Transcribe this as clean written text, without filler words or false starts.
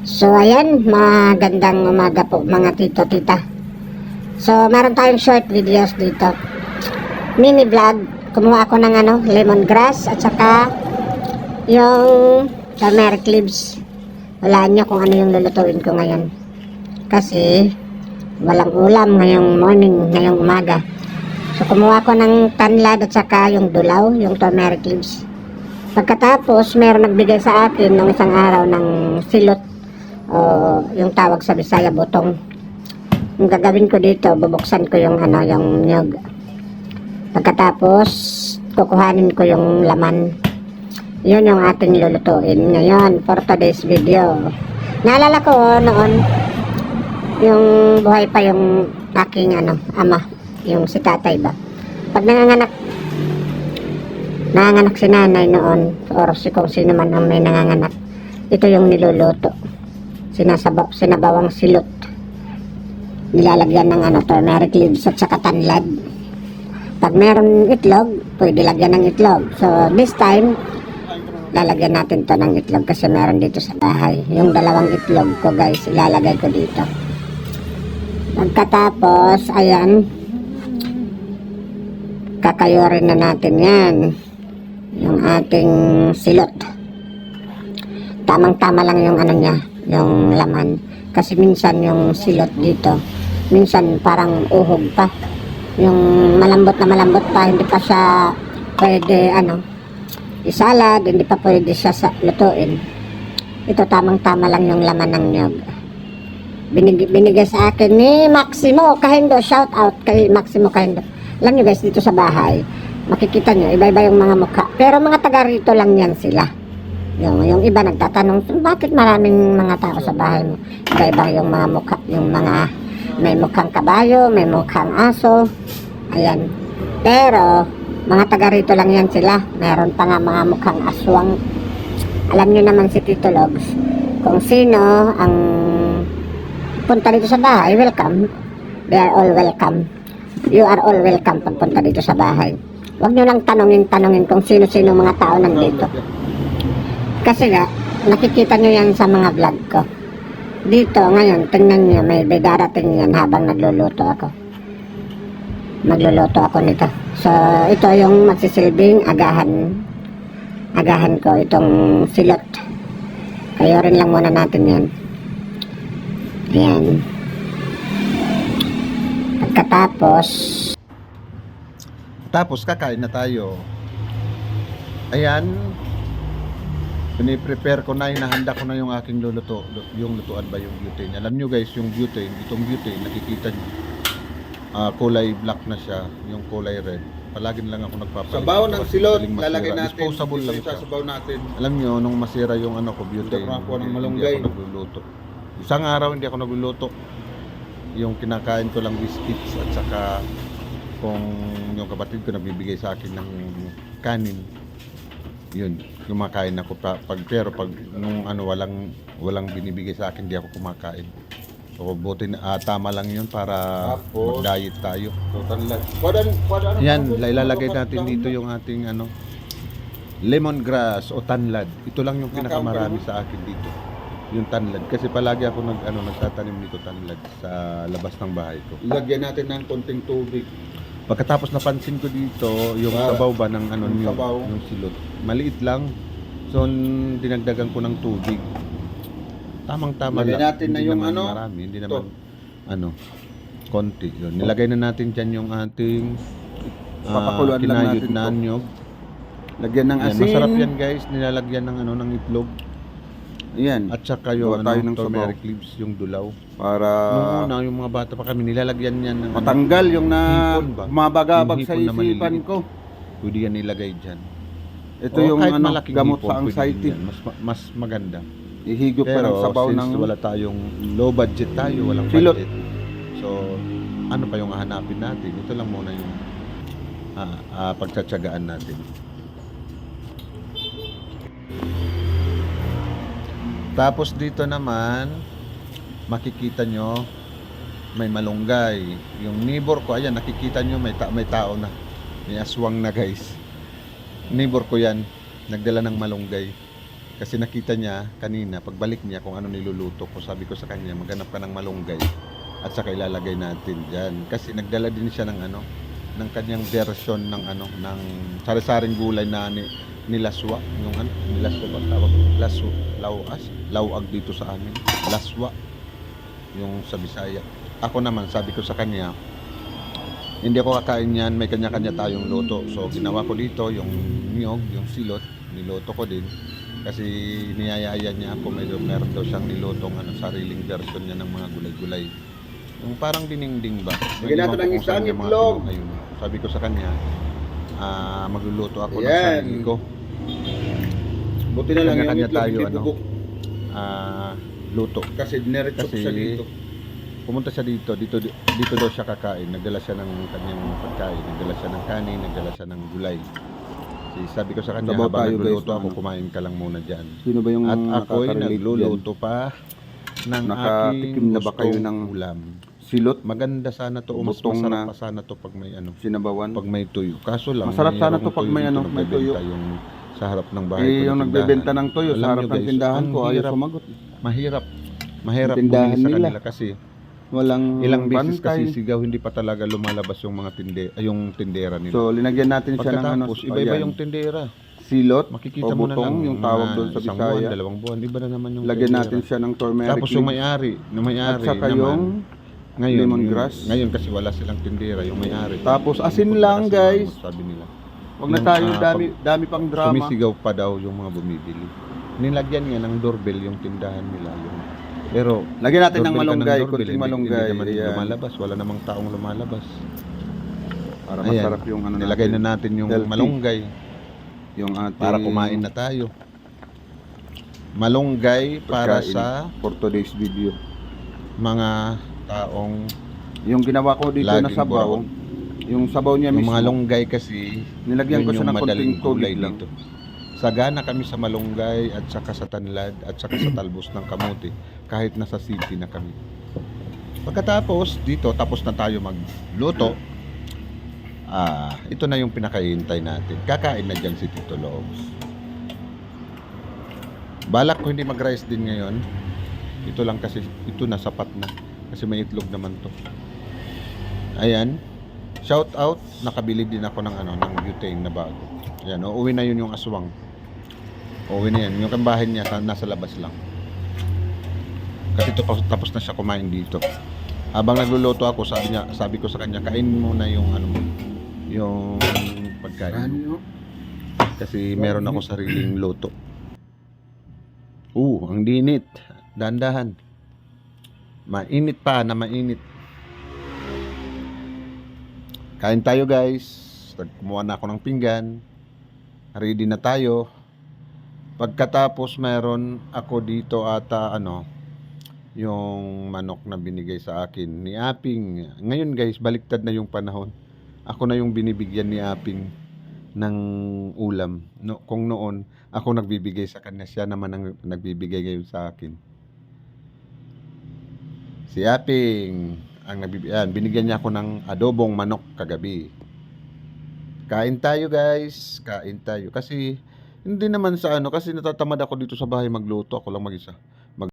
So ayan, magandang umaga po mga tito, tita. So meron tayong short videos dito. Mini vlog. Kumuha ako ng lemongrass at saka yung turmeric leaves. Walaan nyo kung ano yung lulutuin ko ngayon. Kasi walang ulam ngayong morning, ngayong umaga. So kumuha ko ng tanlad at saka yung dulaw, yung turmeric leaves. Pagkatapos meron nagbigay sa akin nung isang araw ng silot, o yung tawag sa Bisaya butong. Yung gagawin ko dito, bubuksan ko yung yung nyog. Pagkatapos kukuhanin ko yung laman. Yun yung ating lulutuin ngayon for today's video. Naalala ko noon yung buhay pa yung aking ama, yung si tatay ba, pag nanganganak si nanay noon or si kung sino man ang may nanganganak, ito yung niluluto. Sinabawang silot, nilalagyan ng turmeric leaves at saka tanlad. Pag meron itlog, pwede lagyan ng itlog. So this time lalagyan natin to ng itlog kasi meron dito sa bahay. Yung dalawang itlog ko guys, ilalagay ko dito. Pagkatapos ayan, kakayurin na natin yan, yung ating silot. Tamang tama lang yung niya, yung laman, kasi minsan yung silot dito minsan parang uhog pa, yung malambot pa, hindi pa siya pwede isalad, hindi pa pwede siya lutuin. Ito tamang tama lang yung laman ng nyog. Binigay sa akin ni Maximo Kahindo. Shout out kay Maximo Kahindo. Alam nyo guys, dito sa bahay makikita nyo iba-iba yung mga mukha, pero mga taga rito lang yan sila. Yung iba nagtatanong, bakit maraming mga tao sa bahay mo? Iba-iba yung mga mukha, yung mga may mukhang kabayo, may mukhang aso. Ayan. Pero mga taga rito lang yan sila. Meron pa nga mga mukhang aswang. Alam nyo naman si Tito Logs, kung sino ang punta dito sa bahay, welcome. They are all welcome. You are all welcome pagpunta dito sa bahay. Huwag nyo lang tanongin kung sino-sino mga tao nandito. Kasi nga, nakikita nyo yan sa mga vlog ko. Dito, ngayon, tingnan nyo, may darating yan habang nagluluto ako. Magluluto ako nito. So, ito yung magsisilbing agahan. Agahan ko, itong silot. Kayo rin lang muna natin yan. Ayan. Tapos kakain na tayo. Ayan, piniprepare ko na, hinahanda ko na yung aking luluto. Yung lutuan ba yung butane. Alam nyo guys, yung butane, itong butane, nakikita nyo, kulay black na siya, yung kulay red. Palagi na lang ako nagpapalit. Sabaw ng silot, lalagay natin. Disposable lang siya. Sabaw natin. Alam nyo, nung masira yung butane, hindi ako nagluluto. Isang araw hindi ako nagluluto. Yung kinakain ko lang biscuits at saka kung yung kapatid ko nagbibigay sa akin ng kanin, yun, kumakain ako pero pag nung walang binibigay sa akin, di ako kumakain. So buti na tama lang yun para mag-diet tayo. Yan, ilalagay natin dito yung ating lemongrass o tanlad. Ito lang yung pinakamarami sa akin dito, yung tanlad, kasi palagi ako nagtatanim nito tanlad sa labas ng bahay ko. Lagyan natin ng konting tubig. Pagkatapos napansin ko dito yung sabaw ba ng yung silot, maliit lang. So dinagdagan ko ng tubig. Tamang-tama lang. Lagyan natin na yung marami, hindi naman konti. Yun. Nilagay na natin diyan yung ating papakuluan lang natin na nyog. Lagyan ng asin. Masarap yan guys, nilalagyan ng ng itlog. Ayan. At saka yung turmeric leaves, yung dulaw. Para yung mga bata pa kami, nilalagyan yan ng matanggal yung bumabagabag sa isipan ko. Pwede yan nilagay dyan. Ito yung gamot sa anxiety. Mas maganda. Ihigop pa ng sabaw ng wala tayong low budget tayo, walang silot. budget. So, ano pa yung hahanapin natin? Ito lang muna yung pagtsatsagaan natin. Tapos dito naman, makikita nyo, may malunggay. Yung neighbor ko, ayan, nakikita nyo, may tao na. May aswang na guys. Neighbor ko yan, nagdala ng malunggay. Kasi nakita niya kanina, pagbalik niya kung ano niluluto ko, sabi ko sa kanya, maghanap ka ng malunggay at saka ilalagay natin dyan. Kasi nagdala din siya ng ano, ng kanyang version ng ano, ng sari-saring gulay na nilaswa, yung ano, nilaswa ba tawag? Laswa, lawag dito sa amin. Laswa, yung sa Bisaya. Ako naman, sabi ko sa kanya, hindi ako kakain yan, may kanya-kanya tayong luto. So, ginawa ko dito, yung niyog, yung silot, niluto ko din. Kasi niyayaya niya ako, meron daw siyang nilutong ano, sariling version niya ng mga gulay-gulay. Yung parang dininding ba? Bigyan natin ng isang itlog. Ayun. Sabi ko sa kanya, magluluto ako ng Ayan. sarili ko. Buti na lang yung Kanya-kanya itlog, tayo, hindi ano. bubuk. Luto. Kasi dinerecho Kasi siya dito. pumunta siya dito daw siya kakain. Nagdala siya ng kanyang pagkain, nagdala siya ng kanin, nagdala siya ng gulay. Sabi ko sa kanya, Sabaw habang tayo, nagluluto guys, ako, ano. kumain ka lang muna dyan. Sino ba yung At ako'y nakaka-relate nagluluto pa ng Nakatikim aking na ba kayo gustong ng ulam. silot, Maganda sana to, mas Butong masarap na pa sana to pag may ano, sinabawan? pag may tuyo. Kaso lang, Masarap sana mayroong to pag may tuyo ano, dito may tuyo. nagbebenta yung sa harap ng bahay ko Eh, na yung tindahan. nagbebenta ng toyo Alam sa harap nyo, ng guys, tindahan ang ko, ayaw hirap. sumagot. Mahirap Tindahan bumili sa nila. kanila kasi Walang ilang beses bantay. kasi sigaw, hindi pa talaga lumalabas yung mga yung tindera nila. So, linagyan natin siya ng ano, Pagkatapos, iba-iba ayan, yung tindera. silot Makikita o mo na lang butong, yung tawag doon sa isang buwan, Bisaya. dalawang buwan, iba na naman yung Lagyan tindera. natin siya ng turmeric Tapos yung leaves. may-ari, At saka naman, yung ngayon, lemongrass. ngayon kasi wala silang tindera, yung may-ari. Tapos, asin Punta lang, kasi guys. mamot, sabi nila. Wag na Yung, tayo, pag dami pang drama. Sumisigaw pa daw yung mga bumibili. Nilagyan nga ng doorbell yung tindahan nila. Pero Lagyan natin ng doorbell ka malunggay, doorbell, kunting hindi malunggay. naman Ayan. lumalabas, wala namang taong lumalabas. Para Ayan. masarap yung ano Nilagay natin. na natin yung Healthy. malunggay Yung ating para kumain na tayo. Malunggay para pagkain sa for today's video. mga taong Yung ginawa ko dito na laging sabaw, buraon. yung sabaw niya Yung mismo, mga lunggay kasi nilagyan ko yun siya yung ng madaling konting tubig gulay lang. dito. Sagana kami sa malunggay at saka sa tanlad at saka sa talbos ng kamote kahit nasa city na kami. Pagkatapos dito, tapos na tayo magluto. Ito na yung pinakahihintay natin. Kakain na dyan si Tito Lobs. Balak ko hindi mag-rice din ngayon. Ito lang kasi, ito na sapat na. Kasi may itlog naman to. Ayan. Shout out, nakabili din ako ng ng butane na bago. Ayan, uuwi na yun yung aswang. Uuwi na yan. Yung kambahin niya, nasa labas lang. Kasi tapos na siya kumain dito. Habang nagluluto ako, sabi ko sa kanya, kainin mo na yung yung pagkain mo. Kasi meron ako sariling luto. Ang dinit. Dahan-dahan. Mainit pa na mainit. Kain tayo, guys. Kumuha na ako ng pinggan. Ready na tayo. Pagkatapos meron ako dito ata yung manok na binigay sa akin ni Aping. Ngayon, guys, baliktad na yung panahon. Ako na yung binibigyan ni Aping ng ulam. Kung noon ako nagbibigay sa kanya, siya naman ang nagbibigay ngayon sa akin. Si Aping ang binigyan niya ako ng adobong manok kagabi. Kain tayo, guys. Kain tayo. Kasi hindi naman sa kasi natatamad ako dito sa bahay magluto. Ako lang mag-isa.